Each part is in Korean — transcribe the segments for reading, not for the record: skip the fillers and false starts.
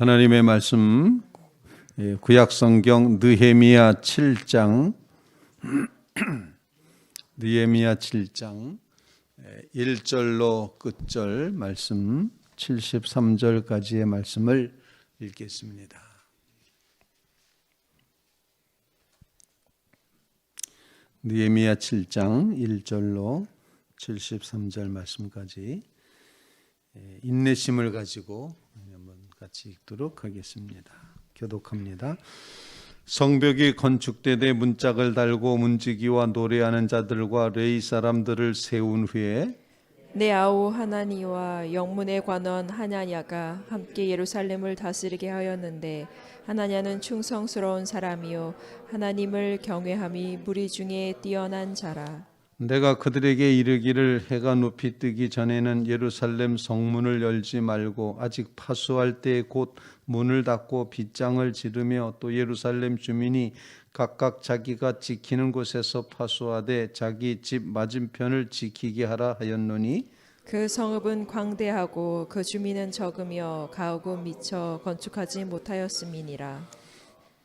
하나님의 말씀 구약성경 느헤미야 7장 느헤미야 7장 1절로 끝절 말씀 73절까지의 말씀을 읽겠습니다. 느헤미야 7장 1절로 73절 말씀까지 인내심을 가지고 한번 같이 읽도록 하겠습니다. 교독합니다. 성벽이 건축되되 문짝을 달고 문지기와 노래하는 자들과 레위 사람들을 세운 후에 내 아우 하나니와 영문의 관원 하나냐가 함께 예루살렘을 다스리게 하였는데 하나냐는 충성스러운 사람이요 하나님을 경외함이 무리 중에 뛰어난 자라. 내가 그들에게 이르기를 해가 높이 뜨기 전에는 예루살렘 성문을 열지 말고 아직 파수할 때에 곧 문을 닫고 빗장을 지르며 또 예루살렘 주민이 각각 자기가 지키는 곳에서 파수하되 자기 집 맞은편을 지키게 하라 하였노니 그 성읍은 광대하고 그 주민은 적으며 가옥은 미처 건축하지 못하였음이니라.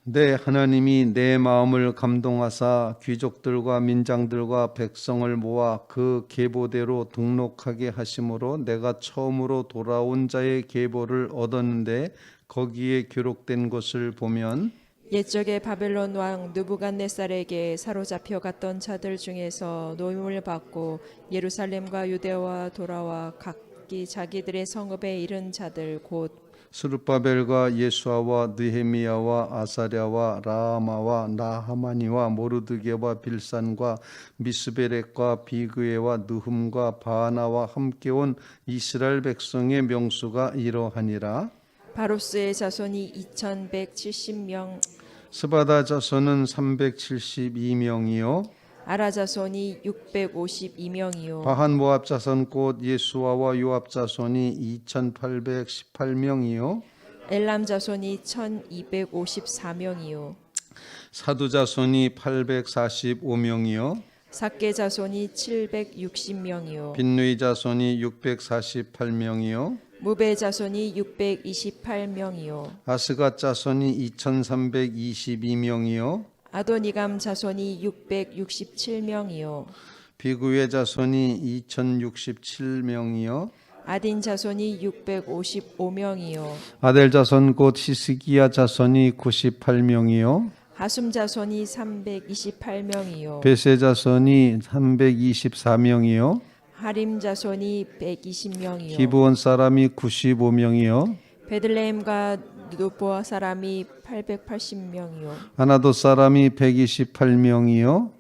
내 하나님이 내 마음을 감동하사 귀족들과 민장들과 백성을 모아 그 계보대로 등록하게 하심으로 내가 처음으로 돌아온 자의 계보를 얻었는데 거기에 기록된 것을 보면 옛적에 바벨론 왕 느부갓네살에게 사로잡혀 갔던 자들 중에서 노임을 받고 예루살렘과 유대와 돌아와 각기 자기들의 성읍에 이른 자들 곧 스룹바벨과 예수아와 느헤미야와 아사랴와 라하마와 나하마니와 모르드게와 빌산과 미스베렉과 비그에와 느흠과 바하나와 함께 온 이스라엘 백성의 명수가 이러하니라. 바로스의 자손이 2170명, 스바다 자손은 372명이요 아라 자손이 652명이요 바한 모압 자손 곧 예수아와 요압 자손이 2818명이요 엘람 자손이 1254명이요 사두 자손이 845명이요 삭게 자손이 760명이요 빈누이 자손이 648명이요 무베 자손이 628명이요 아스갓 자손이 2322명이요 아도니감 자손이 667명이요 비구의 자손이 2067명이요 아딘 자손이 655명이요 아델 자손 곧 히스기야 자손이 98명이요 하숨 자손이 328명이요 베세 자손이 324명이요 하림 자손이 120명이요 기브온 사람이 95명이요 베들레헴과 누보아 사람이 880명이요 아나도 사람이 128명이요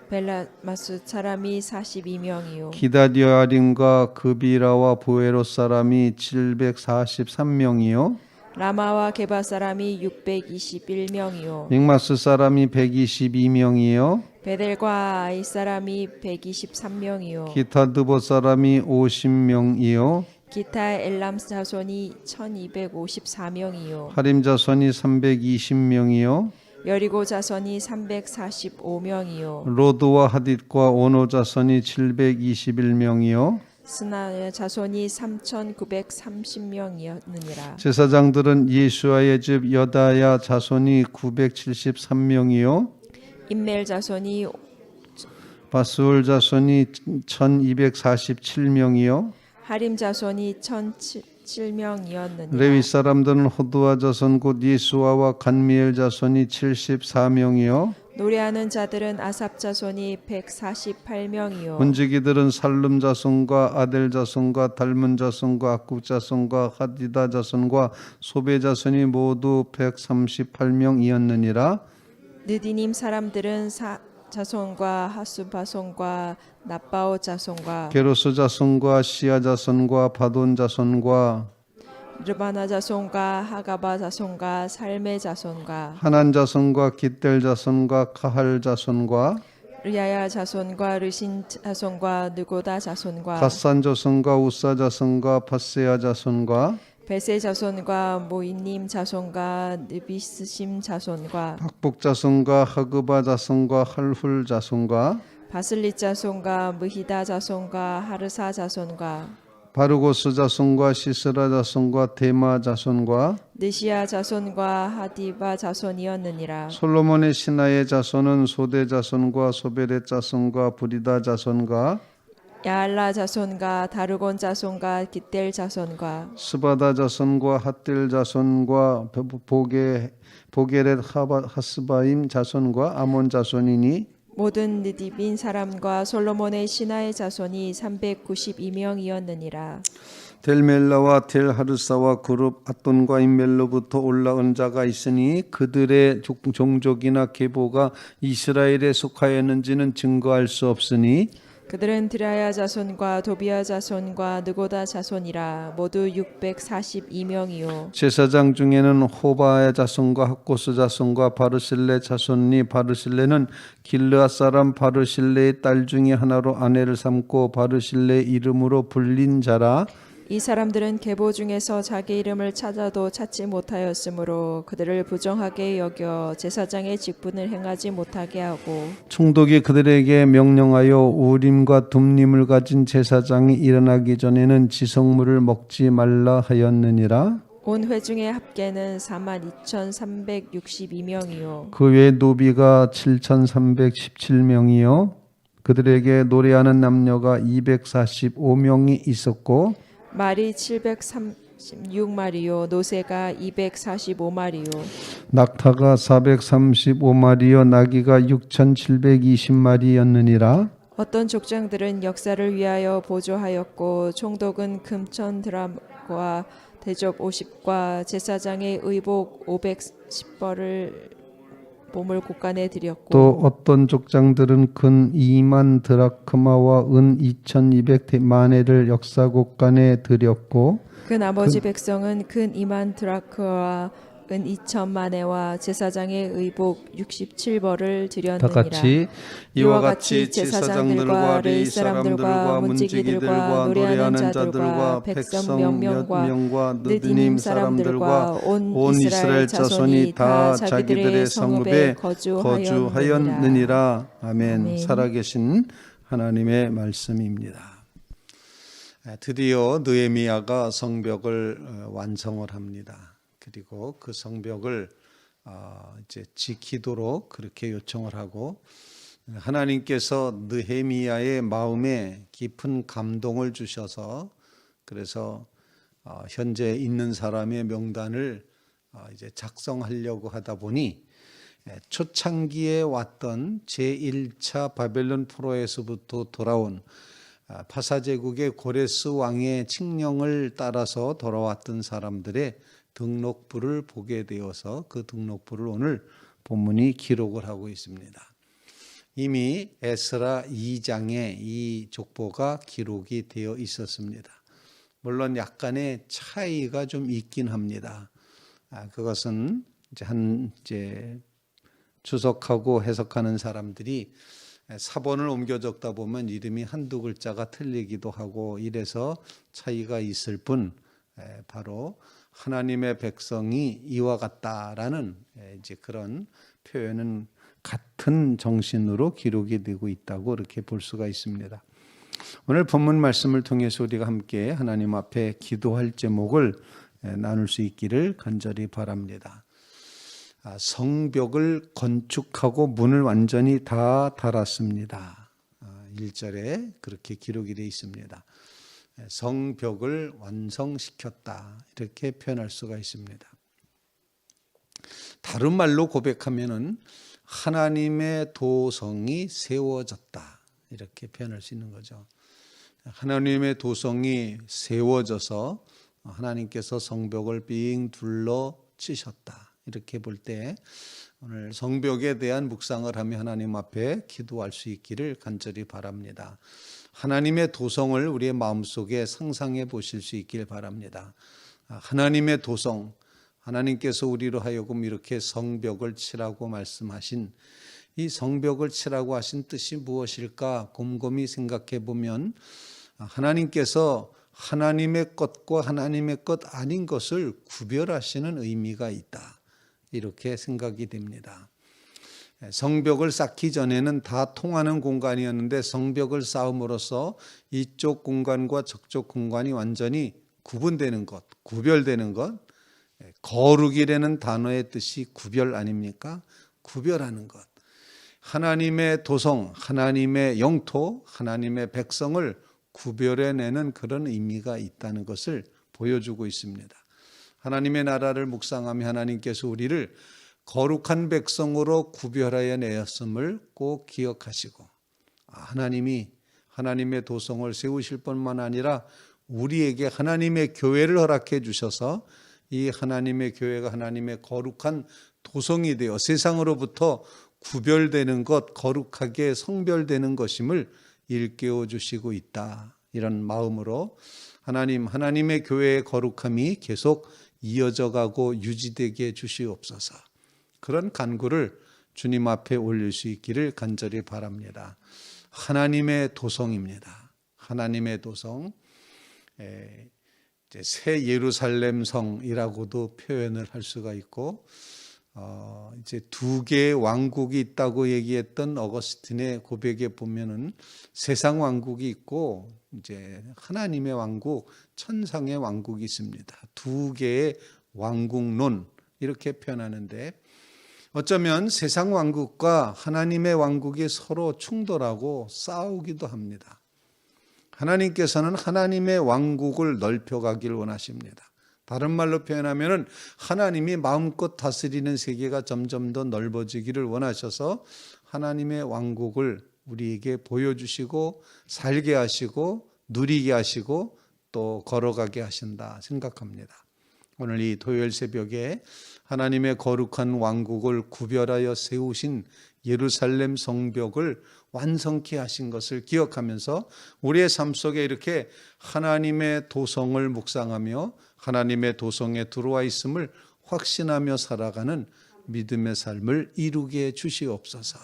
벨라마스 사람이 42명이요 기다디아림과 그비라와 보에로 사람이 743명이요 라마와 게바 사람이 621명이요 믹마스 사람이 122명이요 베델과 아이 사람이 123명이요 기타드보 사람이 50명이요 기타 엘람 자손이 1254명이요 하림 자손이 320명이요 여리고 자손이 345명이요 로드와 하딧과 오노 자손이 721명이요 스나 자손이 3930명이었느니라 제사장들은 예수아의 집 여다야 자손이 973명이요 임멜 자손이 바스울 자손이 1247명이요 하림 자손이 1007명이었느니라 레위 사람들은 호두아 자손 곧 예수아와 간미엘 자손이 74명이요 노래하는 자들은 아삽 자손이 148명이요 문지기들은 살름 자손과 아델 자손과 달문 자손과 악국 자손과 하디다 자손과 소베 자손이 모두 138명이었느니라 느디님 사람들은 자손과 하수 바손과 나바오 자손과 게로스 자손과 시아 자손과 바돈 자손과 르바나 자손과 하가바 자손과 살메 자손과 하난 자손과 깃델 자손과 카할 자손과 르야야 자손과 르신 자손과 느고다 자손과 갓산 자손과 우사 자손과 파세아 자손과 베세 자손과 모이님 자손과 느비스심 자손과 박복 자손과 하그바 자손과 할훌 자손과 바슬리 자손과 무히다 자손과 하르사 자손과 바르고스 자손과 시스라 자손과 데마 자손과 느시아 자손과 하디바 자손이었느니라. 솔로몬의 신하의 자손은 소대 자손과 소베렛 자손과 브리다 자손과 야알라 자손과 다르곤 자손과 깃델 자손과 스바다 자손과 핫딜 자손과 보게렛 하스바임 자손과 아몬 자손이니 모든 느디빈 사람과 솔로몬의 신하의 자손이 392명이었느니라. 델멜라와 델하르사와 그룹 아돈과 임멜로부터 올라온 자가 있으니 그들의 종족이나 계보가 이스라엘에 속하였는지는 증거할 수 없으니 그들은 드라야 자손과 도비아 자손과 느고다 자손이라. 모두 642명이요. 제사장 중에는 호바의 자손과 학고스 자손과 바르실레 자손이 바르실레는 길르앗 사람 바르실레의 딸 중에 하나로 아내를 삼고 바르실레의 이름으로 불린 자라. 이 사람들은 계보 중에서 자기 이름을 찾아도 찾지 못하였으므로 그들을 부정하게 여겨 제사장의 직분을 행하지 못하게 하고 총독이 그들에게 명령하여 우림과 둠림을 가진 제사장이 일어나기 전에는 지성물을 먹지 말라 하였느니라. 온 회중의 합계는 42,362명이요. 그 외 노비가 7,317명이요 그들에게 노래하는 남녀가 245명이 있었고 말이 736마리요 노새가 245마리요. 낙타가 435마리요 나귀가 6,720마리였느니라. 어떤 족장들은 역사를 위하여 보조하였고 총독은 금천 드라과 대접 50과 제사장의 의복 510벌을 몸을 곳간에 드렸고 또 어떤 족장들은 근 2만 드라크마와 은 2,200마네를 역사 곳간에 드렸고 그 나머지 백성은 근 2만 드라크와 은 2천마네와 제사장의 의복 67벌을 다 드렸느니라. 같이 이와 같이 제사장들과 레위 사람들과 문지기들과 노래하는 자들과 백성 몇 명과 느디님 사람들과 온 이스라엘 자손이 다 자기들의 성읍에 거주하였느니라. 아멘. 살아계신 하나님의 말씀입니다. 드디어 느헤미야가 성벽을 완성을 합니다. 그리고 그 성벽을 이제 지키도록 그렇게 요청을 하고 하나님께서 느헤미야의 마음에 깊은 감동을 주셔서 그래서 현재 있는 사람의 명단을 이제 작성하려고 하다 보니 초창기에 왔던 제1차 바벨론 포로에서부터 돌아온 파사제국의 고레스 왕의 칙령을 따라서 돌아왔던 사람들의 등록부를 보게 되어서 그 등록부를 오늘 본문이 기록을 하고 있습니다. 이미 에스라 2장에 이 족보가 기록이 되어 있었습니다. 물론 약간의 차이가 좀 있긴 합니다. 그것은 이제 주석하고 해석하는 사람들이 사본을 옮겨 적다 보면 이름이 한두 글자가 틀리기도 하고 이래서 차이가 있을 뿐 바로 하나님의 백성이 이와 같다라는 이제 그런 표현은 같은 정신으로 기록이 되고 있다고 이렇게 볼 수가 있습니다. 오늘 본문 말씀을 통해서 우리가 함께 하나님 앞에 기도할 제목을 나눌 수 있기를 간절히 바랍니다. 성벽을 건축하고 문을 완전히 다 달았습니다. 1절에 그렇게 기록이 되어 있습니다. 성벽을 완성시켰다 이렇게 표현할 수가 있습니다. 다른 말로 고백하면은 하나님의 도성이 세워졌다 이렇게 표현할 수 있는 거죠. 하나님의 도성이 세워져서 하나님께서 성벽을 빙 둘러 치셨다 이렇게 볼 때 오늘 성벽에 대한 묵상을 하며 하나님 앞에 기도할 수 있기를 간절히 바랍니다. 하나님의 도성을 우리의 마음속에 상상해 보실 수 있길 바랍니다. 하나님의 도성, 하나님께서 우리로 하여금 이렇게 성벽을 치라고 말씀하신 이 성벽을 치라고 하신 뜻이 무엇일까 곰곰이 생각해 보면 하나님께서 하나님의 것과 하나님의 것 아닌 것을 구별하시는 의미가 있다. 이렇게 생각이 됩니다. 성벽을 쌓기 전에는 다 통하는 공간이었는데 성벽을 쌓음으로써 이쪽 공간과 저쪽 공간이 완전히 구분되는 것, 구별되는 것, 거룩이라는 단어의 뜻이 구별 아닙니까? 구별하는 것. 하나님의 도성, 하나님의 영토, 하나님의 백성을 구별해내는 그런 의미가 있다는 것을 보여주고 있습니다. 하나님의 나라를 묵상하며 하나님께서 우리를 거룩한 백성으로 구별하여 내었음을 꼭 기억하시고, 하나님이 하나님의 도성을 세우실 뿐만 아니라 우리에게 하나님의 교회를 허락해 주셔서 이 하나님의 교회가 하나님의 거룩한 도성이 되어 세상으로부터 구별되는 것, 거룩하게 성별되는 것임을 일깨워 주시고 있다. 이런 마음으로 하나님의 교회의 거룩함이 계속 이어져 가고 유지되게 해 주시옵소서. 그런 간구를 주님 앞에 올릴 수 있기를 간절히 바랍니다. 하나님의 도성입니다. 하나님의 도성, 새 예루살렘 성이라고도 표현을 할 수가 있고, 이제 두 개의 왕국이 있다고 얘기했던 어거스틴의 고백에 보면은 세상 왕국이 있고 이제 하나님의 왕국, 천상의 왕국이 있습니다. 두 개의 왕국론 이렇게 표현하는데, 어쩌면 세상 왕국과 하나님의 왕국이 서로 충돌하고 싸우기도 합니다. 하나님께서는 하나님의 왕국을 넓혀가길 원하십니다. 다른 말로 표현하면 하나님이 마음껏 다스리는 세계가 점점 더 넓어지기를 원하셔서 하나님의 왕국을 우리에게 보여주시고 살게 하시고 누리게 하시고 또 걸어가게 하신다 생각합니다. 오늘 이 토요일 새벽에 하나님의 거룩한 왕국을 구별하여 세우신 예루살렘 성벽을 완성케 하신 것을 기억하면서 우리의 삶 속에 이렇게 하나님의 도성을 묵상하며 하나님의 도성에 들어와 있음을 확신하며 살아가는 믿음의 삶을 이루게 해 주시옵소서.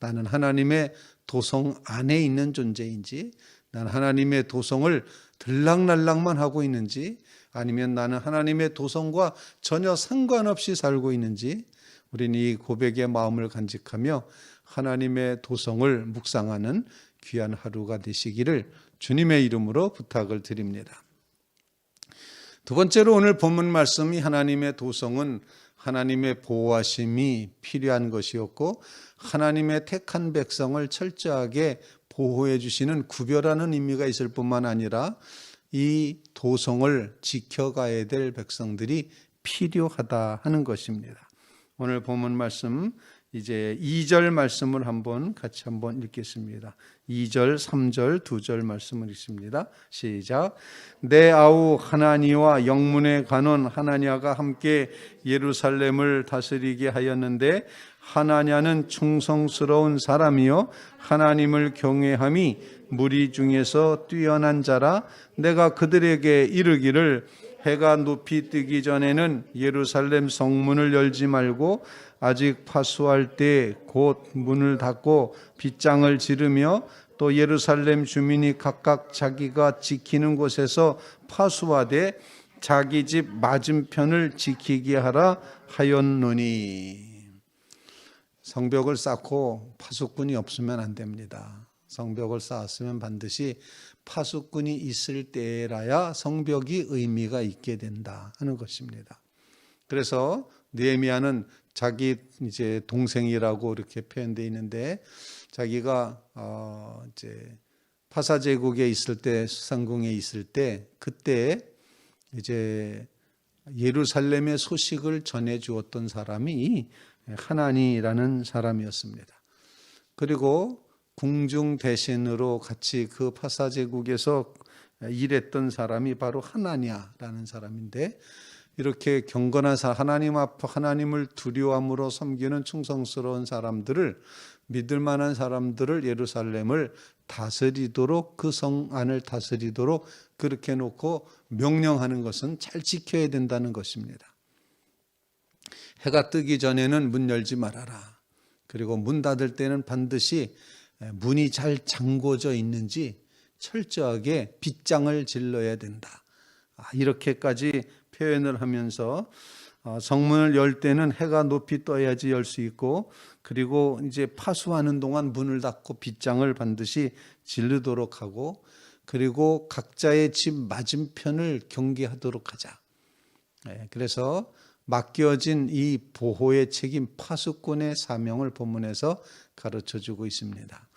나는 하나님의 도성 안에 있는 존재인지, 나는 하나님의 도성을 들락날락만 하고 있는지, 아니면 나는 하나님의 도성과 전혀 상관없이 살고 있는지, 우리는 이 고백의 마음을 간직하며 하나님의 도성을 묵상하는 귀한 하루가 되시기를 주님의 이름으로 부탁을 드립니다. 두 번째로 오늘 본문 말씀이 하나님의 도성은 하나님의 보호하심이 필요한 것이었고 하나님의 택한 백성을 철저하게 보호해 주시는 구별하는 의미가 있을 뿐만 아니라 이 도성을 지켜가야 될 백성들이 필요하다 하는 것입니다. 오늘 본문 말씀 이제 2절 말씀을 같이 한번 읽겠습니다. 2절, 3절, 2절 말씀을 읽습니다. 시작. 내 아우 하나니와 영문의 간원 하나냐가 함께 예루살렘을 다스리게 하였는데 하나냐는 충성스러운 사람이요 하나님을 경외함이 무리 중에서 뛰어난 자라. 내가 그들에게 이르기를 해가 높이 뜨기 전에는 예루살렘 성문을 열지 말고 아직 파수할 때 곧 문을 닫고 빗장을 지르며 또 예루살렘 주민이 각각 자기가 지키는 곳에서 파수하되 자기 집 맞은편을 지키게 하라 하였노니. 성벽을 쌓고 파수꾼이 없으면 안 됩니다. 성벽을 쌓았으면 반드시 파수꾼이 있을 때라야 성벽이 의미가 있게 된다 하는 것입니다. 그래서 느헤미야는 자기 이제 동생이라고 이렇게 표현되어 있는데 자기가 이제 파사 제국에 있을 때 수상궁에 있을 때 그때 이제 예루살렘의 소식을 전해 주었던 사람이 하나니라는 사람이었습니다. 그리고 궁중 대신으로 같이 그 파사 제국에서 일했던 사람이 바로 하나냐라는 사람인데 이렇게 경건한 사람, 하나님 앞에 하나님을 두려움으로 섬기는 충성스러운 사람들을 믿을 만한 사람들을 예루살렘을 다스리도록 그 성 안을 다스리도록 그렇게 놓고 명령하는 것은 잘 지켜야 된다는 것입니다. 해가 뜨기 전에는 문 열지 말아라. 그리고 문 닫을 때는 반드시 문이 잘 잠궈져 있는지 철저하게 빗장을 질러야 된다. 이렇게까지 표현을 하면서 성문을 열 때는 해가 높이 떠야지 열 수 있고, 그리고 이제 파수하는 동안 문을 닫고 빗장을 반드시 지르도록 하고, 그리고 각자의 집 맞은편을 경계하도록 하자. 그래서 맡겨진 이 보호의 책임, 파수꾼의 사명을 본문에서 가르쳐주고 있습니다.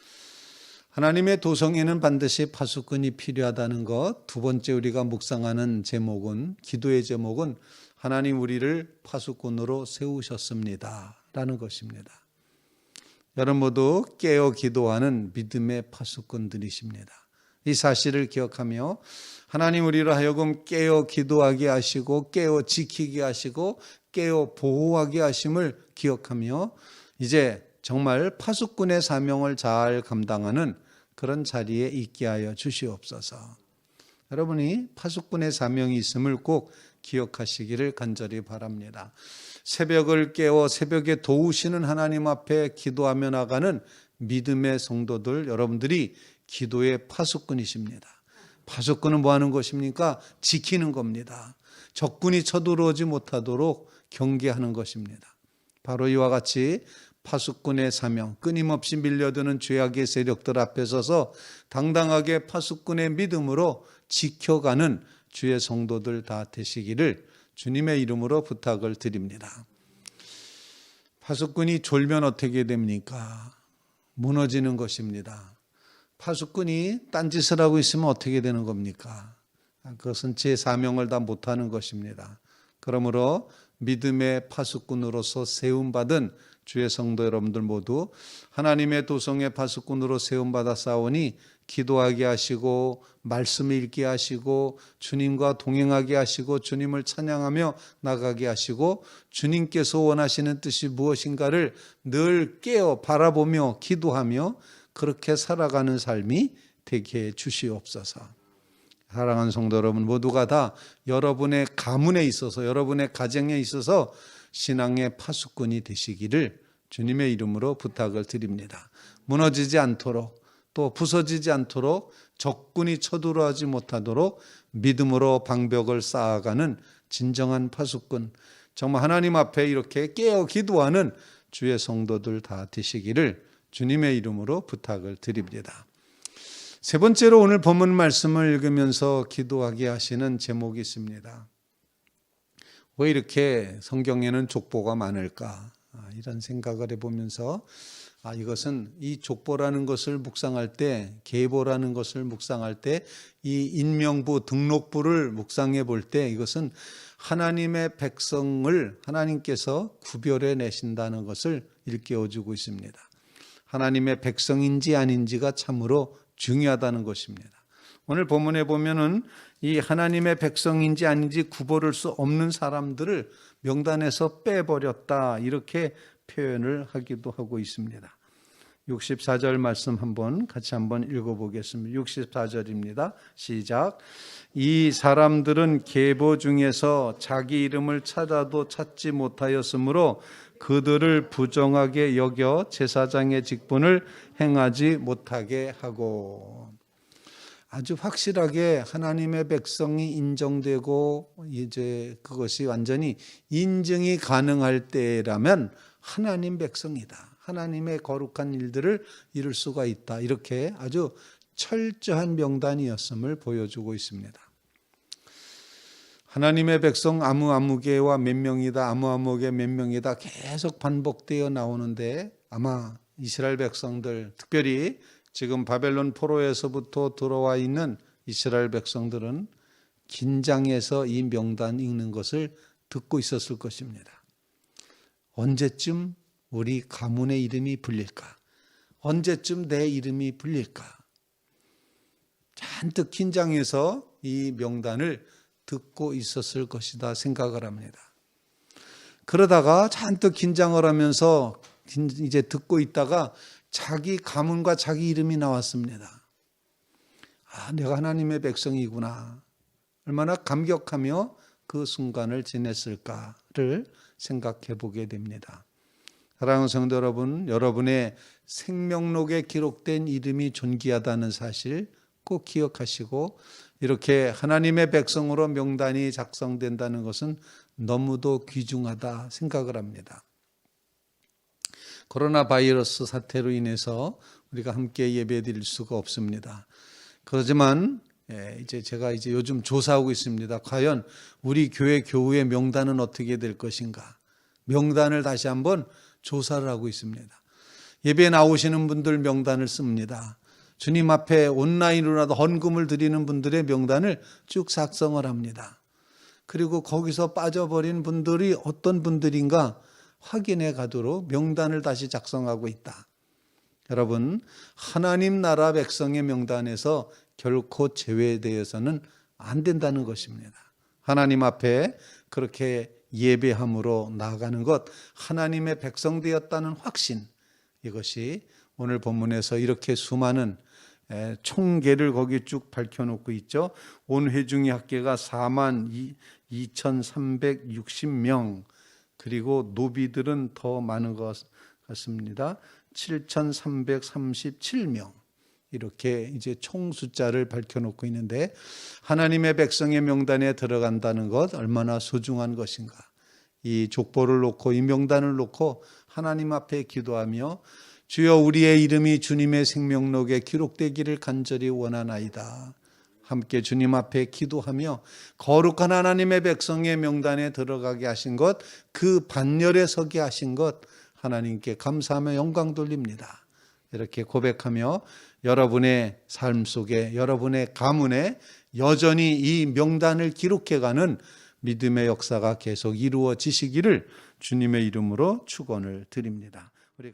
하나님의 도성에는 반드시 파수꾼이 필요하다는 것. 두 번째 우리가 묵상하는 제목은, 기도의 제목은 하나님 우리를 파수꾼으로 세우셨습니다 라는 것입니다. 여러분 모두 깨어 기도하는 믿음의 파수꾼들이십니다. 이 사실을 기억하며 하나님 우리로 하여금 깨어 기도하게 하시고 깨어 지키게 하시고 깨어 보호하게 하심을 기억하며 이제 정말 파수꾼의 사명을 잘 감당하는 그런 자리에 있게 하여 주시옵소서. 여러분이 파수꾼의 사명이 있음을 꼭 기억하시기를 간절히 바랍니다. 새벽을 깨워 새벽에 도우시는 하나님 앞에 기도하며 나가는 믿음의 성도들, 여러분들이 기도의 파수꾼이십니다. 파수꾼은 뭐 하는 것입니까? 지키는 겁니다. 적군이 쳐들어오지 못하도록 경계하는 것입니다. 바로 이와 같이 파수꾼의 사명, 끊임없이 밀려드는 죄악의 세력들 앞에 서서 당당하게 파수꾼의 믿음으로 지켜가는 주의 성도들 다 되시기를 주님의 이름으로 부탁을 드립니다. 파수꾼이 졸면 어떻게 됩니까? 무너지는 것입니다. 파수꾼이 딴짓을 하고 있으면 어떻게 되는 겁니까? 그것은 제 사명을 다 못하는 것입니다. 그러므로 믿음의 파수꾼으로서 세움받은 주의 성도 여러분들 모두 하나님의 도성의 파수꾼으로 세움받아 싸우니 기도하게 하시고 말씀 읽게 하시고 주님과 동행하게 하시고 주님을 찬양하며 나가게 하시고 주님께서 원하시는 뜻이 무엇인가를 늘 깨어 바라보며 기도하며 그렇게 살아가는 삶이 되게 해 주시옵소서. 사랑하는 성도 여러분 모두가 다 여러분의 가문에 있어서 여러분의 가정에 있어서 신앙의 파수꾼이 되시기를 주님의 이름으로 부탁을 드립니다. 무너지지 않도록 또 부서지지 않도록 적군이 쳐들어오지 못하도록 믿음으로 방벽을 쌓아가는 진정한 파수꾼, 정말 하나님 앞에 이렇게 깨어 기도하는 주의 성도들 다 되시기를 주님의 이름으로 부탁을 드립니다. 세 번째로 오늘 본문 말씀을 읽으면서 기도하게 하시는 제목이 있습니다. 왜 이렇게 성경에는 족보가 많을까? 이런 생각을 해보면서 이것은 이 족보라는 것을 묵상할 때, 계보라는 것을 묵상할 때, 이 인명부, 등록부를 묵상해 볼 때 이것은 하나님의 백성을 하나님께서 구별해 내신다는 것을 일깨워주고 있습니다. 하나님의 백성인지 아닌지가 참으로 중요하다는 것입니다. 오늘 본문에 보면은 이 하나님의 백성인지 아닌지 구별할 수 없는 사람들을 명단에서 빼버렸다 이렇게 표현을 하기도 하고 있습니다. 64절 말씀 같이 한번 읽어보겠습니다. 64절입니다. 시작. 이 사람들은 계보 중에서 자기 이름을 찾아도 찾지 못하였으므로 그들을 부정하게 여겨 제사장의 직분을 행하지 못하게 하고. 아주 확실하게 하나님의 백성이 인정되고 이제 그것이 완전히 인증이 가능할 때라면 하나님 백성이다. 하나님의 거룩한 일들을 이룰 수가 있다. 이렇게 아주 철저한 명단이었음을 보여주고 있습니다. 하나님의 백성 아무개와 몇 명이다. 아무개 몇 명이다. 계속 반복되어 나오는데 아마 이스라엘 백성들, 특별히 지금 바벨론 포로에서부터 들어와 있는 이스라엘 백성들은 긴장해서 이 명단 읽는 것을 듣고 있었을 것입니다. 언제쯤 우리 가문의 이름이 불릴까? 언제쯤 내 이름이 불릴까? 잔뜩 긴장해서 이 명단을 듣고 있었을 것이다 생각을 합니다. 그러다가 잔뜩 긴장을 하면서 이제 듣고 있다가 자기 가문과 자기 이름이 나왔습니다. 내가 하나님의 백성이구나. 얼마나 감격하며 그 순간을 지냈을까를 생각해 보게 됩니다. 사랑하는 성도 여러분, 여러분의 생명록에 기록된 이름이 존귀하다는 사실 꼭 기억하시고 이렇게 하나님의 백성으로 명단이 작성된다는 것은 너무도 귀중하다 생각을 합니다. 코로나 바이러스 사태로 인해서 우리가 함께 예배드릴 수가 없습니다. 그렇지만 제가 요즘 조사하고 있습니다. 과연 우리 교회 교우의 명단은 어떻게 될 것인가? 명단을 다시 한번 조사를 하고 있습니다. 예배에 나오시는 분들 명단을 씁니다. 주님 앞에 온라인으로라도 헌금을 드리는 분들의 명단을 쭉 작성을 합니다. 그리고 거기서 빠져버린 분들이 어떤 분들인가 확인해 가도록 명단을 다시 작성하고 있다. 여러분, 하나님 나라 백성의 명단에서 결코 제외되어서는 안 된다는 것입니다. 하나님 앞에 그렇게 예배함으로 나아가는 것, 하나님의 백성 되었다는 확신, 이것이 오늘 본문에서 이렇게 수많은 총계를 거기 쭉 밝혀놓고 있죠. 온 회중의 합계가 42,360명, 그리고 노비들은 더 많은 것 같습니다. 7,337명. 이렇게 총 숫자를 밝혀놓고 있는데 하나님의 백성의 명단에 들어간다는 것 얼마나 소중한 것인가. 이 족보를 놓고 이 명단을 놓고 하나님 앞에 기도하며 주여 우리의 이름이 주님의 생명록에 기록되기를 간절히 원하나이다. 함께 주님 앞에 기도하며 거룩한 하나님의 백성의 명단에 들어가게 하신 것, 그 반열에 서게 하신 것 하나님께 감사하며 영광 돌립니다. 이렇게 고백하며 여러분의 삶 속에, 여러분의 가문에 여전히 이 명단을 기록해가는 믿음의 역사가 계속 이루어지시기를 주님의 이름으로 축원을 드립니다. 우리